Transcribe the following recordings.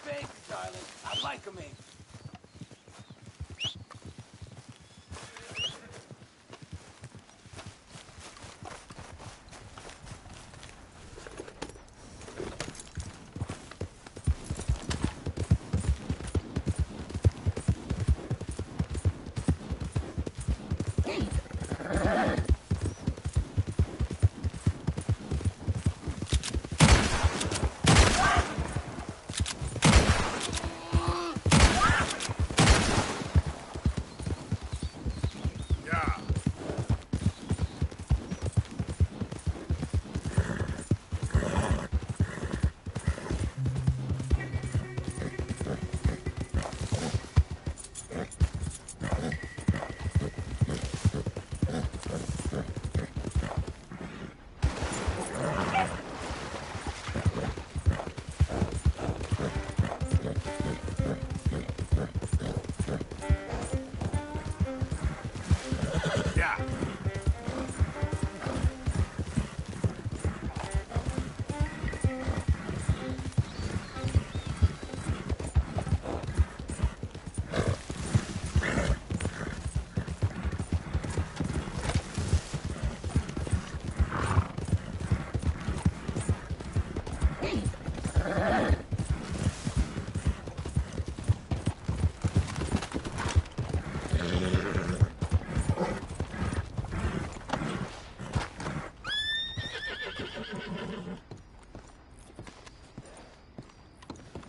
Thank you, darling. I like them, eh?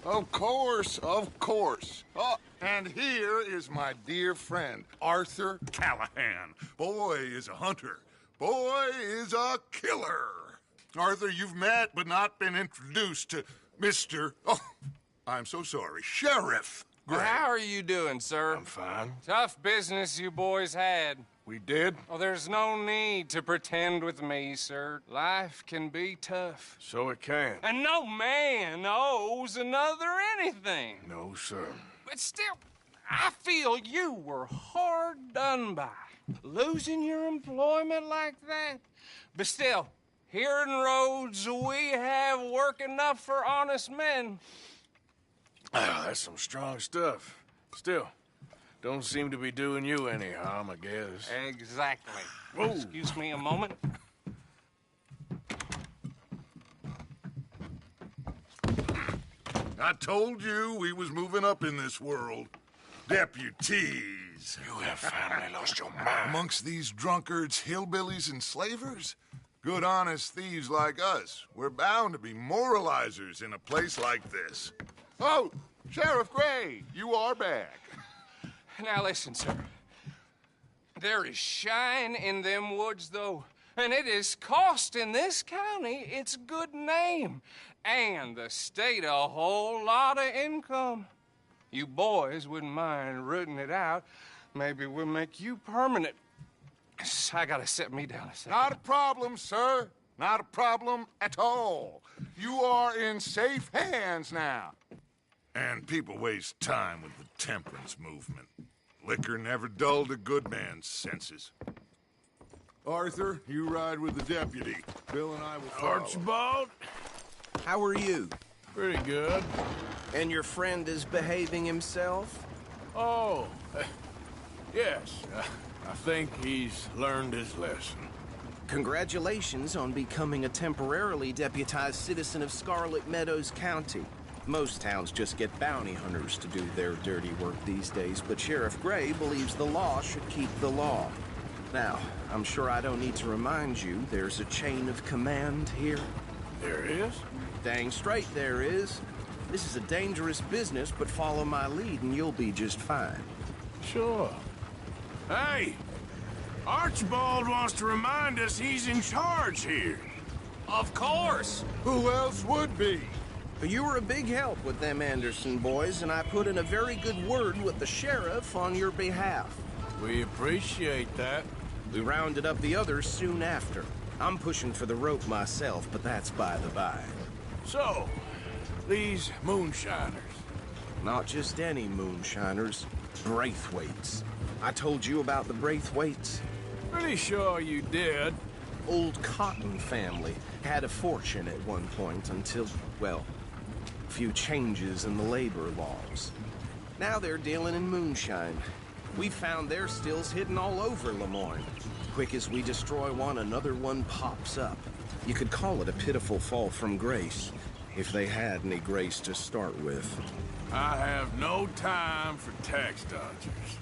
Of course, of course. Oh, and here is my dear friend, Arthur Callahan. Boy is a hunter. Boy is a killer. Arthur, you've met but not been introduced to Mr. Oh, I'm so sorry, Sheriff Gray. How are you doing, sir? I'm fine. Tough business you boys had. We did? Oh, there's no need to pretend with me, sir. Life can be tough. So it can. And no man owes another anything. No, sir. But still, I feel you were hard done by. Losing your employment like that. But still, here in Rhodes, we have work enough for honest men. Ah, that's some strong stuff. Still, don't seem to be doing you any harm, I guess. Exactly. Whoa. Excuse me a moment. I told you we was moving up in this world. Deputies. You have finally lost your mind. Amongst these drunkards, hillbillies, and slavers? Good, honest thieves like us. We're bound to be moralizers in a place like this. Oh, Sheriff Gray, you are back. Now listen, sir. There is shine in them woods, though, and it is costing this county its good name, and the state a whole lot of income. You boys wouldn't mind rooting it out. Maybe we'll make you permanent. I gotta sit me down a second. Not a problem, sir. Not a problem at all. You are in safe hands now. And people waste time with the temperance movement. Liquor never dulled a good man's senses. Arthur, you ride with the deputy. Bill and I will follow. Archibald? How are you? Pretty good. And your friend is behaving himself? Oh, yes. I think he's learned his lesson. Congratulations on becoming a temporarily deputized citizen of Scarlet Meadows County. Most towns just get bounty hunters to do their dirty work these days, but Sheriff Gray believes the law should keep the law. Now, I'm sure I don't need to remind you, there's a chain of command here. There is? Dang straight there is. This is a dangerous business, but follow my lead and you'll be just fine. Sure. Hey! Archibald wants to remind us he's in charge here. Of course. Who else would be? You were a big help with them Anderson boys, and I put in a very good word with the sheriff on your behalf. We appreciate that. We rounded up the others soon after. I'm pushing for the rope myself, but that's by the by. So, these moonshiners. Not just any moonshiners, Braithwaites. I told you about the Braithwaites. Pretty sure you did. Old Cotton family had a fortune at one point until, well, few changes in the labor laws. Now they're dealing in moonshine. We found their stills hidden all over Lemoyne. Quick as we destroy one, another one pops up. You could call it a pitiful fall from grace, if they had any grace to start with. I have no time for tax dodgers.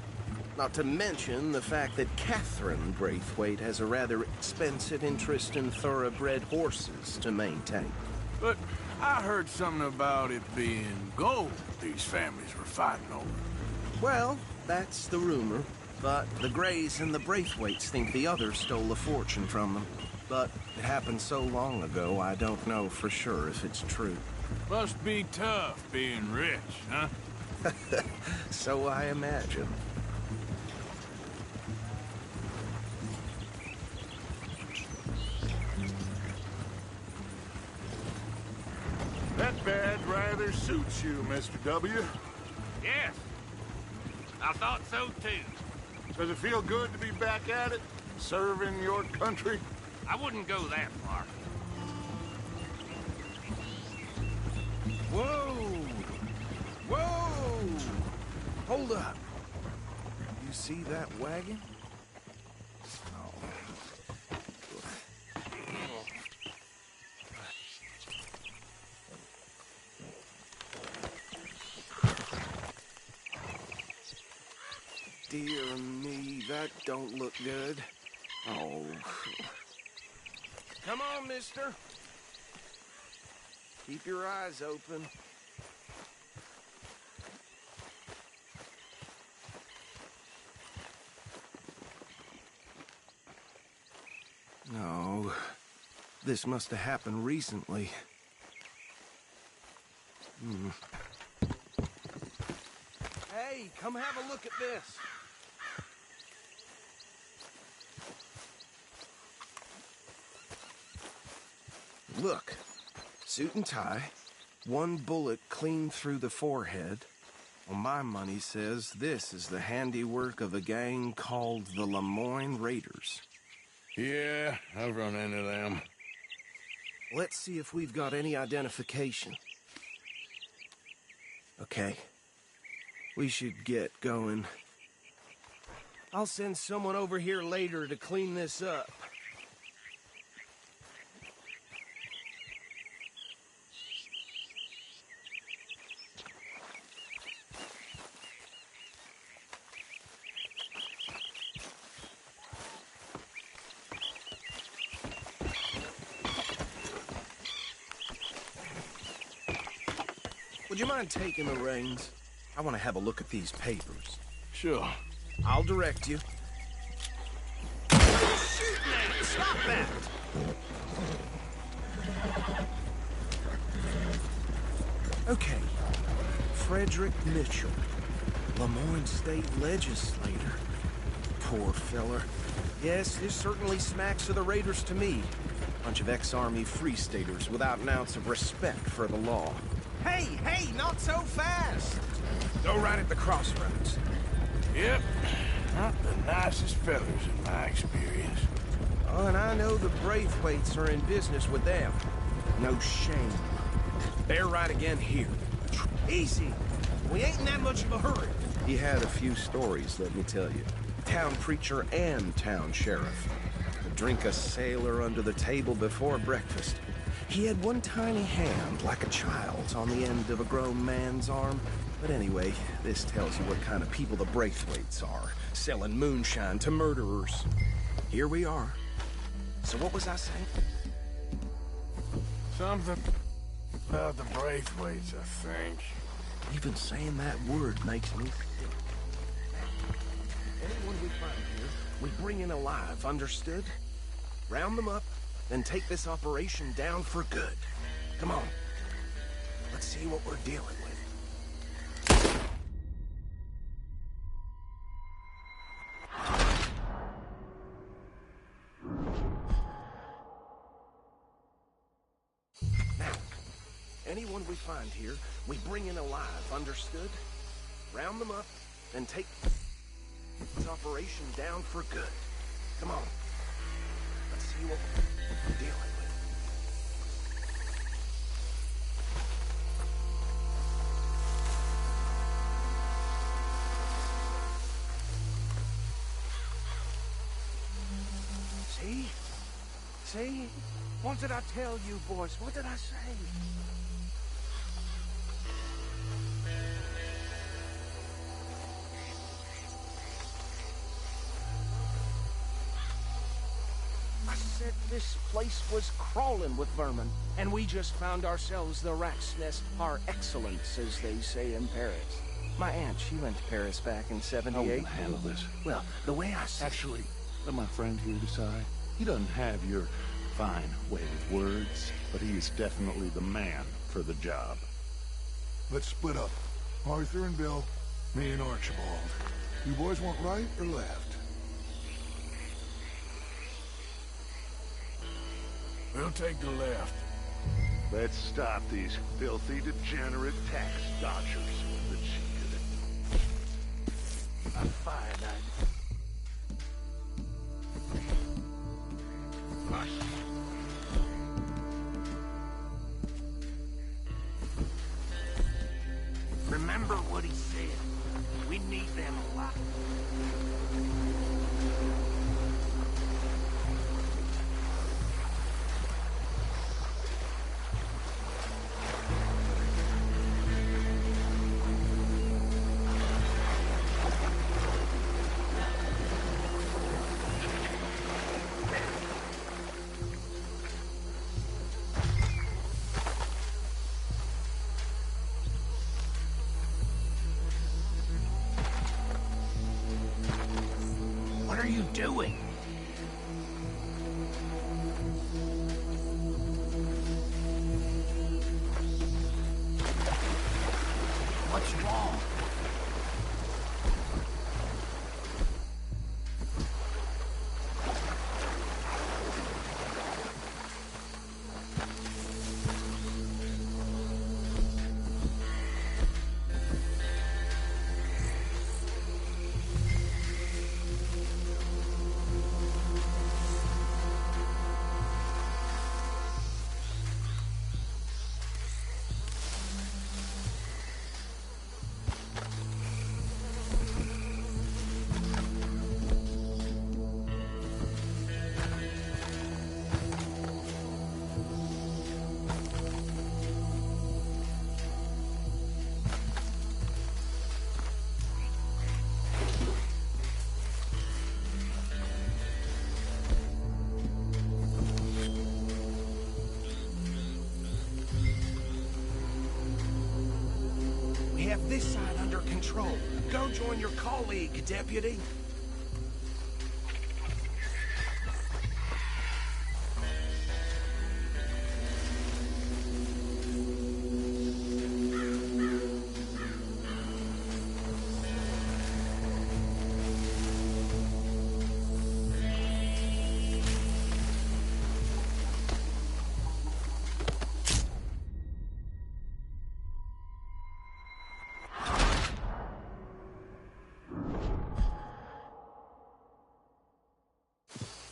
Not to mention the fact that Catherine Braithwaite has a rather expensive interest in thoroughbred horses to maintain. But I heard something about it being gold these families were fighting over. Well, that's the rumor. But the Greys and the Braithwaites think the others stole a fortune from them. But it happened so long ago, I don't know for sure if it's true. Must be tough being rich, huh? So I imagine. That badge rather suits you, Mr. W. Yes. I thought so, too. Does it feel good to be back at it? Serving your country? I wouldn't go that far. Whoa! Whoa! Hold up. You see that wagon? Dear me, that don't look good. Oh. Come on, mister. Keep your eyes open. No. This must have happened recently. Hey, come have a look at this. Look, suit and tie, one bullet clean through the forehead. Well, my money says this is the handiwork of a gang called the Lemoyne Raiders. Yeah, I've run into them. Let's see if we've got any identification. Okay, we should get going. I'll send someone over here later to clean this up. Would you mind taking the reins? I want to have a look at these papers. Sure. I'll direct you. Shoot, mate! Stop that! Okay. Frederick Mitchell, Lemoyne State Legislator. Poor feller. Yes, this certainly smacks of the Raiders to me. Bunch of ex-Army Free Staters without an ounce of respect for the law. Hey, hey, not so fast! Go right at the crossroads. Yep. Not the nicest fellas in my experience. Oh, and I know the Braithwaites are in business with them. No shame. Bear right again here. Easy. We ain't in that much of a hurry. He had a few stories, let me tell you. Town preacher and town sheriff. Would drink a sailor under the table before breakfast. He had one tiny hand, like a child's, on the end of a grown man's arm. But anyway, this tells you what kind of people the Braithwaites are, selling moonshine to murderers. Here we are. So what was I saying? Something about the Braithwaites, I think. Even saying that word makes me sick. Anyone we find here, we bring in alive, understood? Round them up, then take this operation down for good. Come on. Let's see what we're dealing with. Now, anyone we find here, we bring in alive, understood? Round them up, then take this operation down for good. Come on. Let's see what we're dealing with. See? See? What did I tell you, boys? What did I say? I said this place was crawling with vermin, and we just found ourselves the rat's nest par excellence, as they say in Paris. My aunt, she went to Paris back in How we '78. gonna handle this? Well, the way I see Actually, let my friend here decide. He doesn't have your fine way with words, but he is definitely the man for the job. Let's split up. Arthur and Bill, me and Archibald. You boys want right or left? We'll take the left. Let's stop these filthy, degenerate tax dodgers. The cheek of it. I fired that. Remember what he said. We need them alive. What are you doing? What's wrong? we have this side under control. Go join your colleague, Deputy.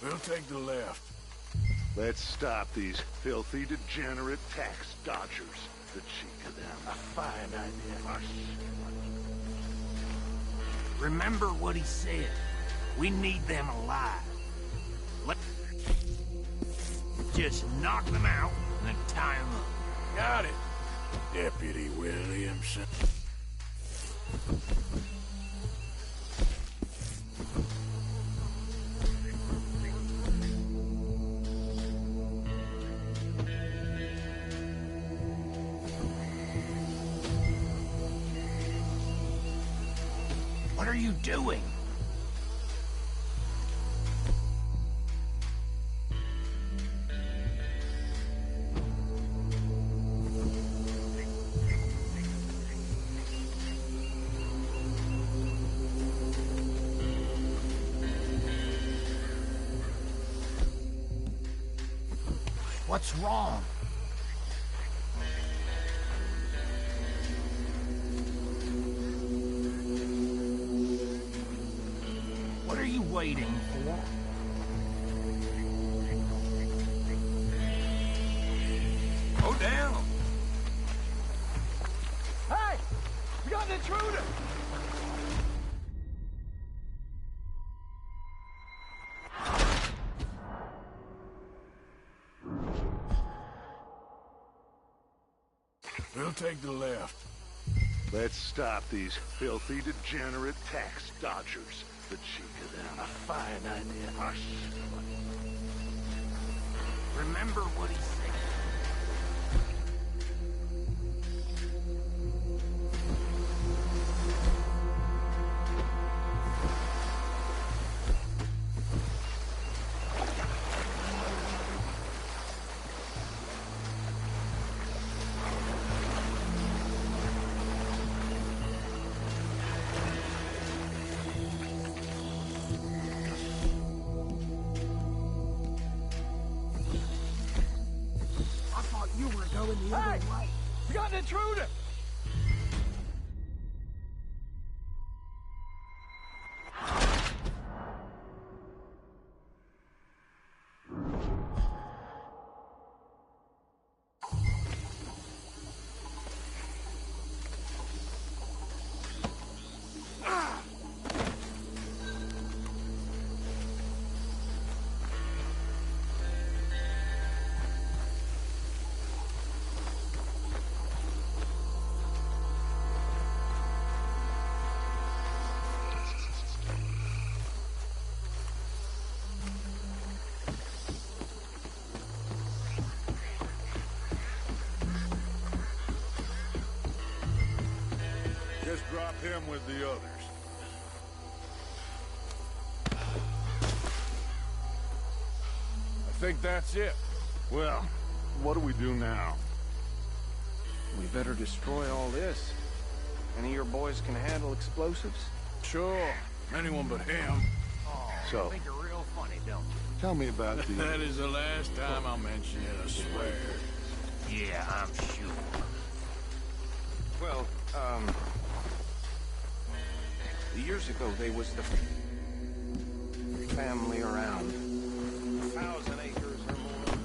We'll take the left. Let's stop these filthy, degenerate tax dodgers. The cheek of them. I fired that. Remember what he said. We need them alive. Let's just knock them out and tie them up. Got it. Deputy Williamson. What are you doing? What's wrong? What are you waiting for? Go down. Hey! We got an intruder! We'll take the left. Let's stop these filthy, degenerate tax dodgers. The cheek of them. A fine idea. Hush. Remember what he said. We got an intruder! Just drop him with the others. I think that's it. Well, what do we do now? We better destroy all this. Any of your boys can handle explosives? Sure. Anyone but him. So, I think you're real funny, don't you? tell me about the... That is the last time I'll mention it, I swear. Yeah, I'm sure. Well, years ago, they was the family around 1,000 acres or more.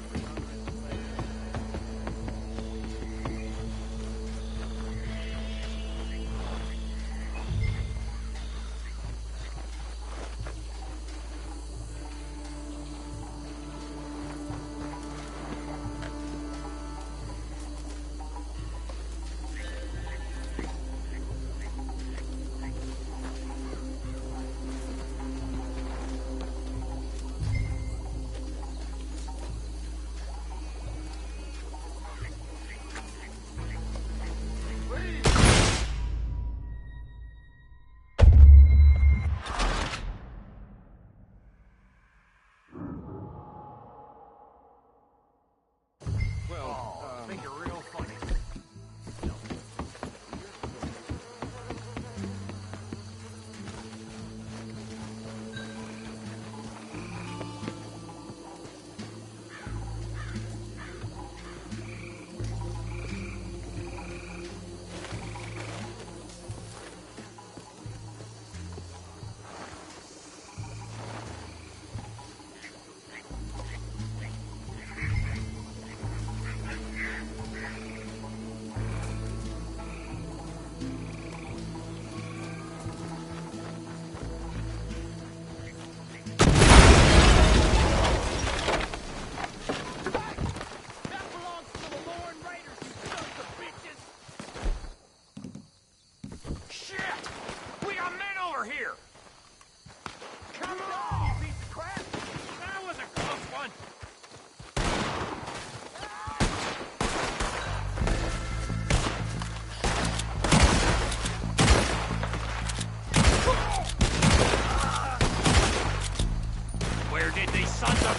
I think you're real funny.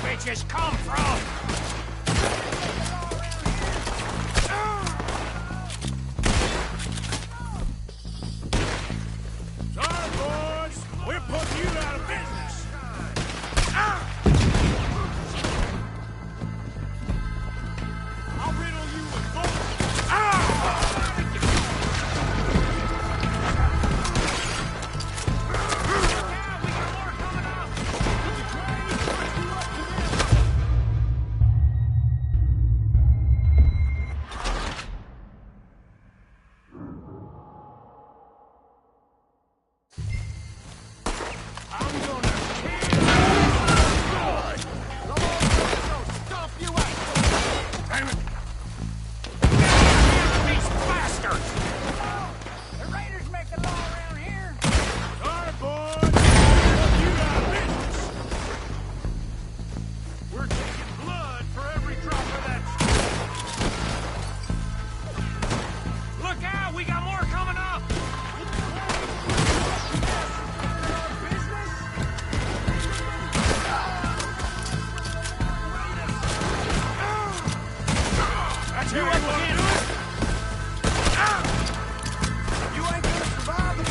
Bitches come from? Sorry, boys. We're putting you out of business. I'll riddle you with bullets. You up against it? You ain't gonna survive the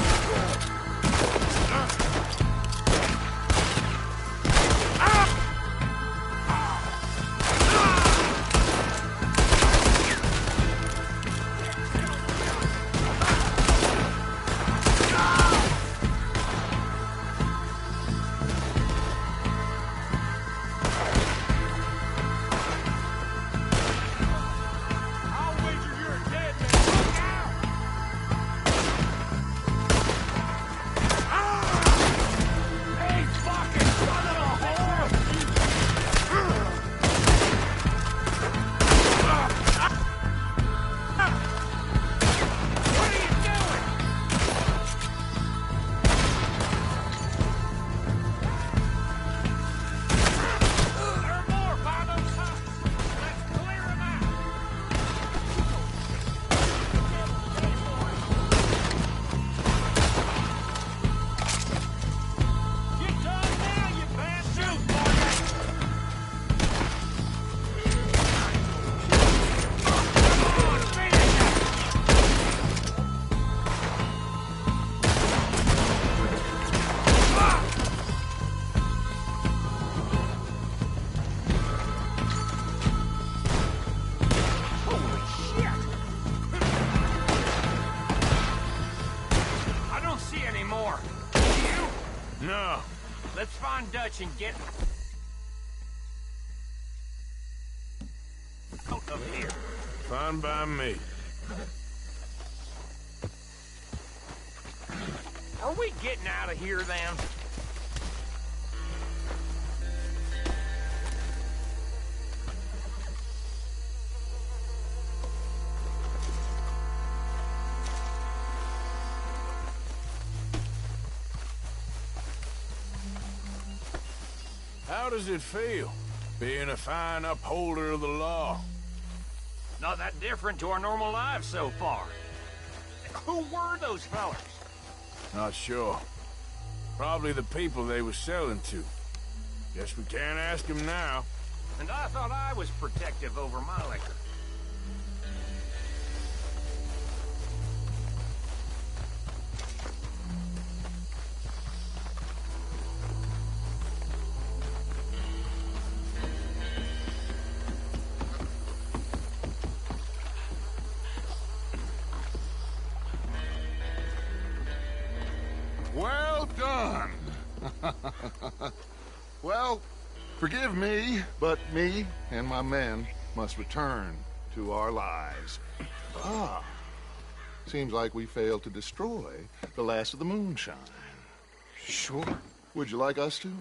No. Let's find Dutch and get out of here. Fine by me. Are we getting out of here then? How does it feel, being a fine upholder of the law? Not that different to our normal lives so far. Who were those fellas? Not sure. Probably the people they were selling to. Guess we can't ask them now. And I thought I was protective over my liquor. Well done. Well, forgive me, but me and my men must return to our lives. Ah, seems like we failed to destroy the last of the moonshine. Sure. Would you like us to?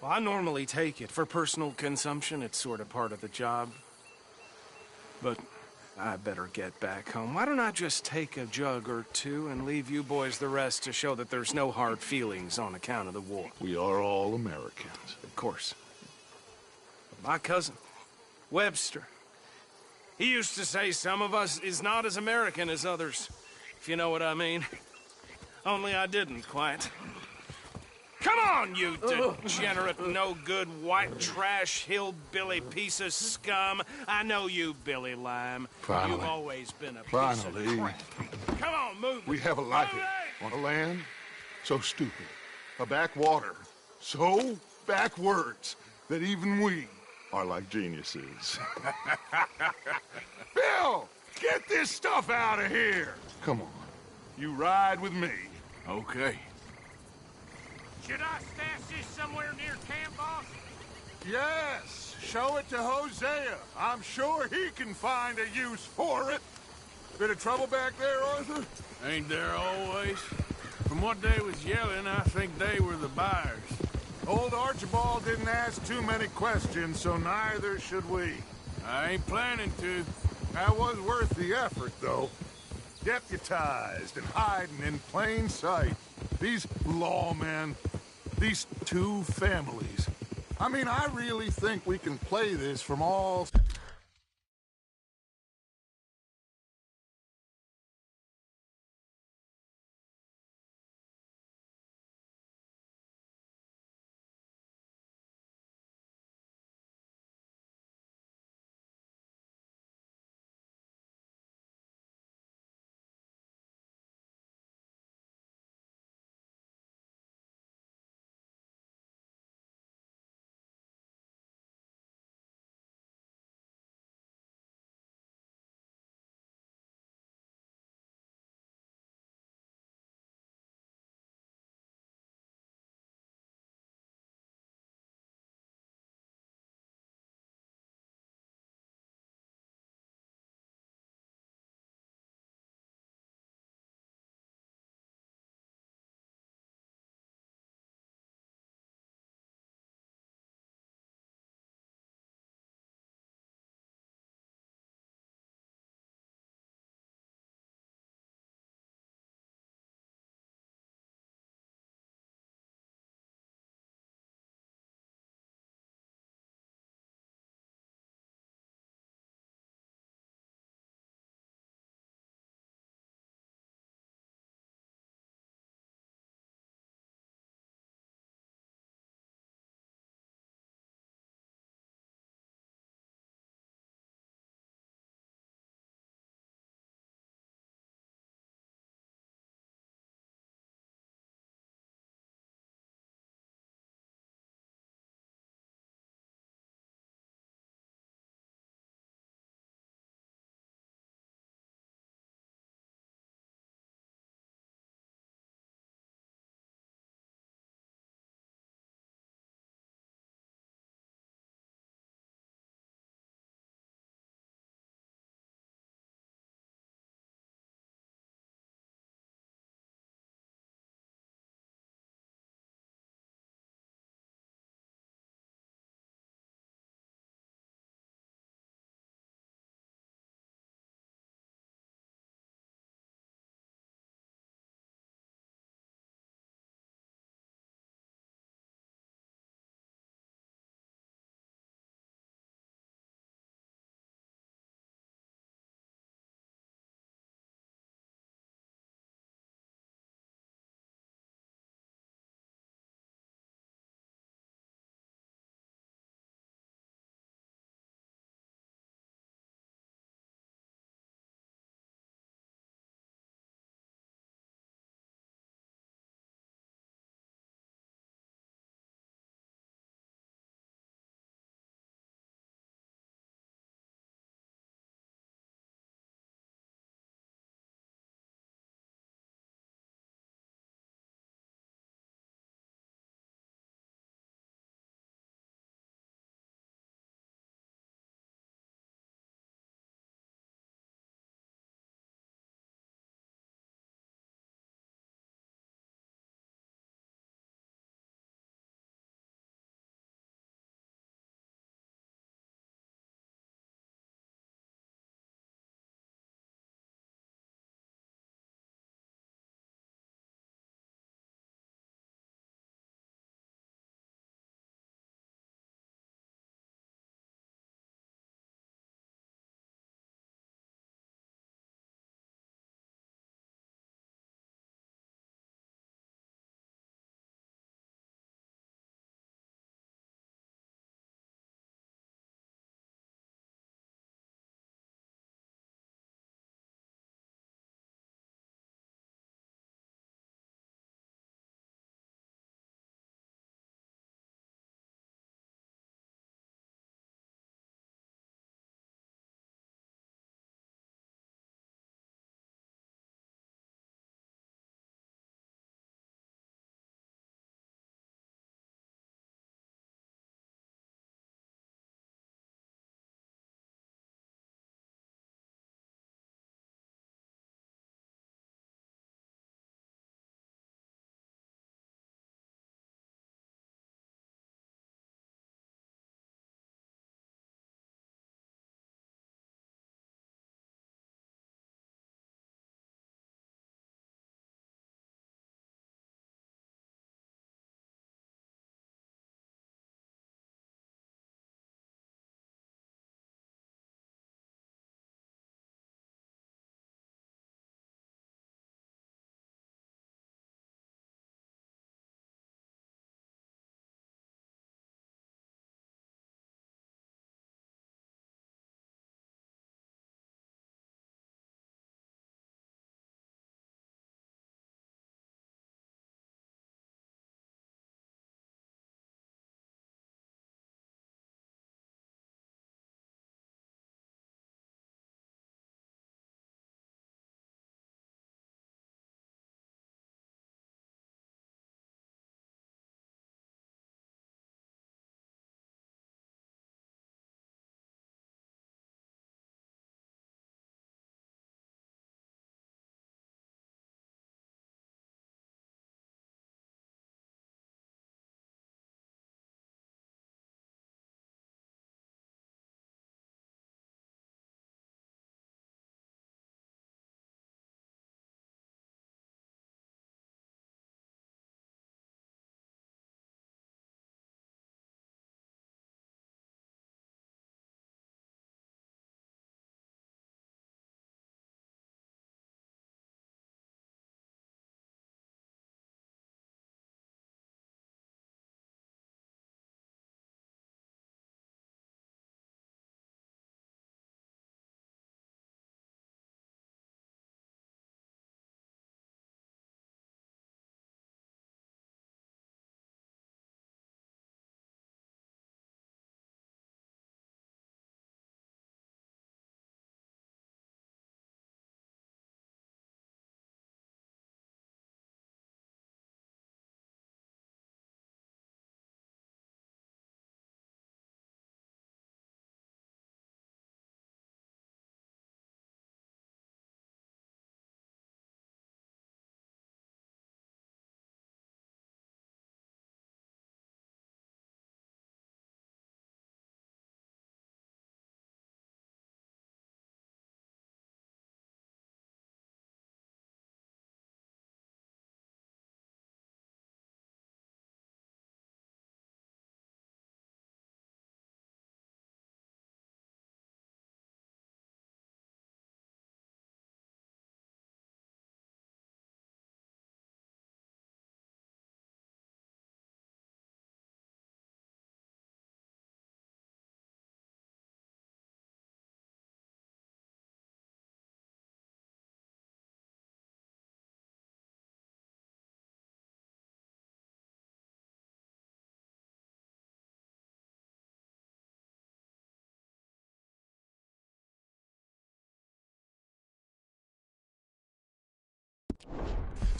Well, I normally take it. For personal consumption, it's sort of part of the job. But I better get back home. Why don't I just take a jug or two and leave you boys the rest to show that there's no hard feelings on account of the war? We are all Americans. Of course. But my cousin, Webster, he used to say some of us is not as American as others, if you know what I mean. Only I didn't quite. Come on, you degenerate, no-good, white trash, hillbilly piece of scum. I know you, Billy Lime. Finally. You've always been a piece Finally. of crap. Come on, move it. We have a life Move it! on a land so stupid, a backwater so backwards that even we are like geniuses. Bill, get this stuff out of here. Come on, you ride with me. Okay. Should I stash this somewhere near camp, boss? Yes, show it to Hosea. I'm sure he can find a use for it. Bit of trouble back there, Arthur? Ain't there always? From what they was yelling, I think they were the buyers. Old Archibald didn't ask too many questions, so neither should we. I ain't planning to. That was worth the effort, though. Deputized and hiding in plain sight. These lawmen, these two families. I mean, I really think we can play this from all...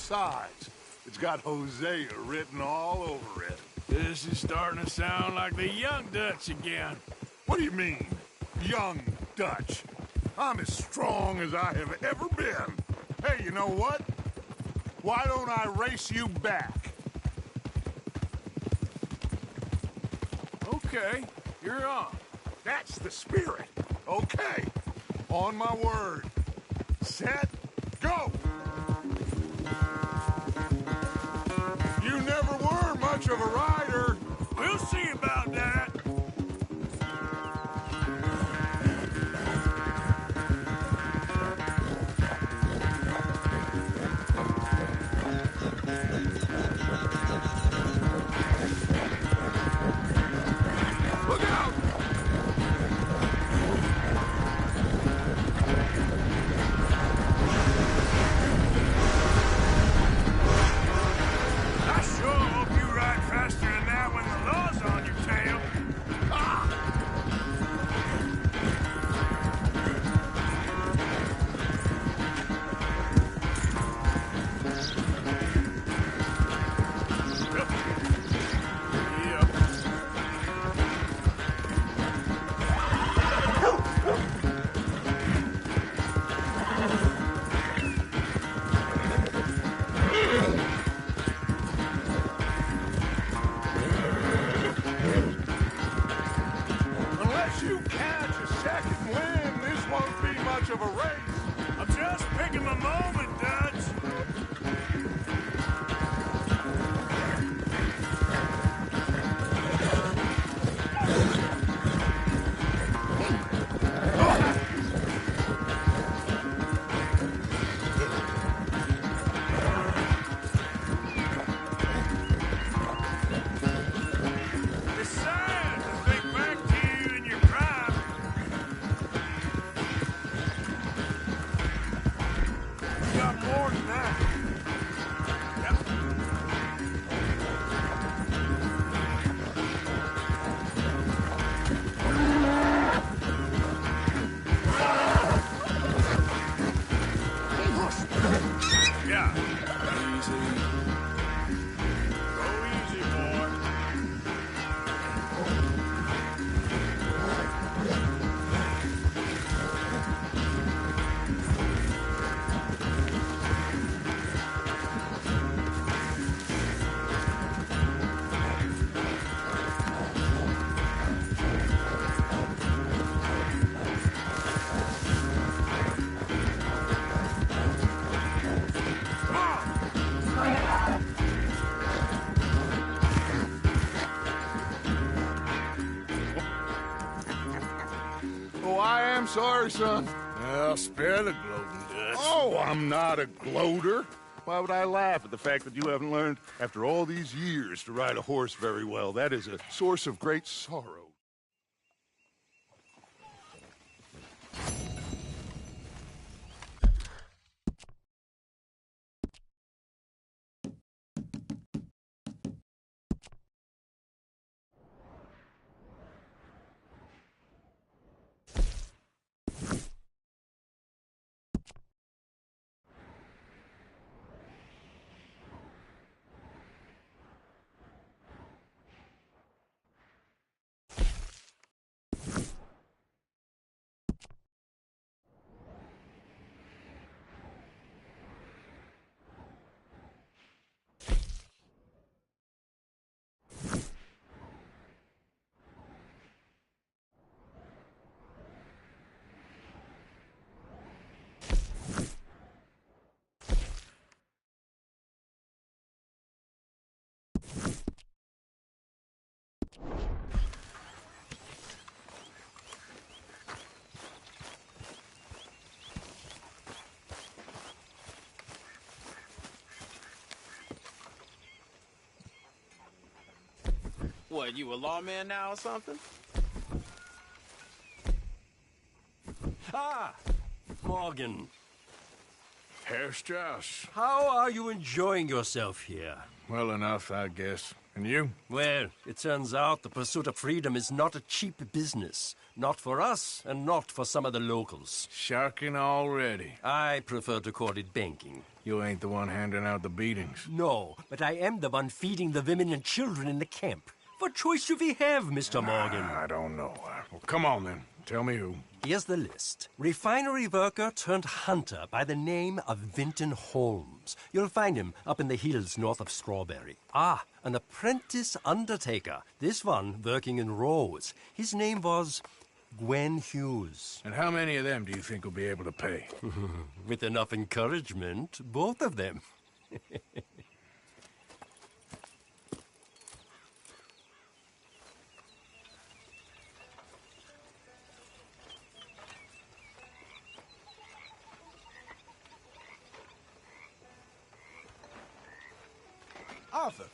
Besides, it's got Hosea written all over it. This is starting to sound like the Young Dutch again. What do you mean, young Dutch? I'm as strong as I have ever been. Hey, you know what? Why don't I race you back? Okay, you're on. That's the spirit. Okay, on my word. Set, go! You never were much of a rider. We'll see about that. Look out! I sure hope you ride faster than that when the law's on your tail. Yep. Unless you catch a second wind, this won't be much of a race. I'm just picking my moment, Dutch. It's sad to think back to you in your prime. You got more than that. Yep. Yeah. Easy. Go easy, boy. Oh, I am sorry, son. Well, spare the gloating, Dutch. Oh, I'm not a gloater. Why would I laugh at the fact that you haven't learned, after all these years, to ride a horse very well? That is a source of great sorrow. What, you a lawman now or something? Ah, Morgan. Herr Strauss. How are you enjoying yourself here? Well enough, I guess. And you? Well, it turns out the pursuit of freedom is not a cheap business. Not for us, and not for some of the locals. Sharking already. I prefer to call it banking. You ain't the one handing out the beatings. No, but I am the one feeding the women and children in the camp. What choice do we have, Mr. Morgan? I don't know. Well, come on, then. Tell me who. Here's the list. Refinery worker turned hunter by the name of Vinton Holmes. You'll find him up in the hills north of Strawberry. Ah, an apprentice undertaker. This one working in Rose. His name was Gwen Hughes. And how many of them do you think will be able to pay? With enough encouragement, both of them. Arthur,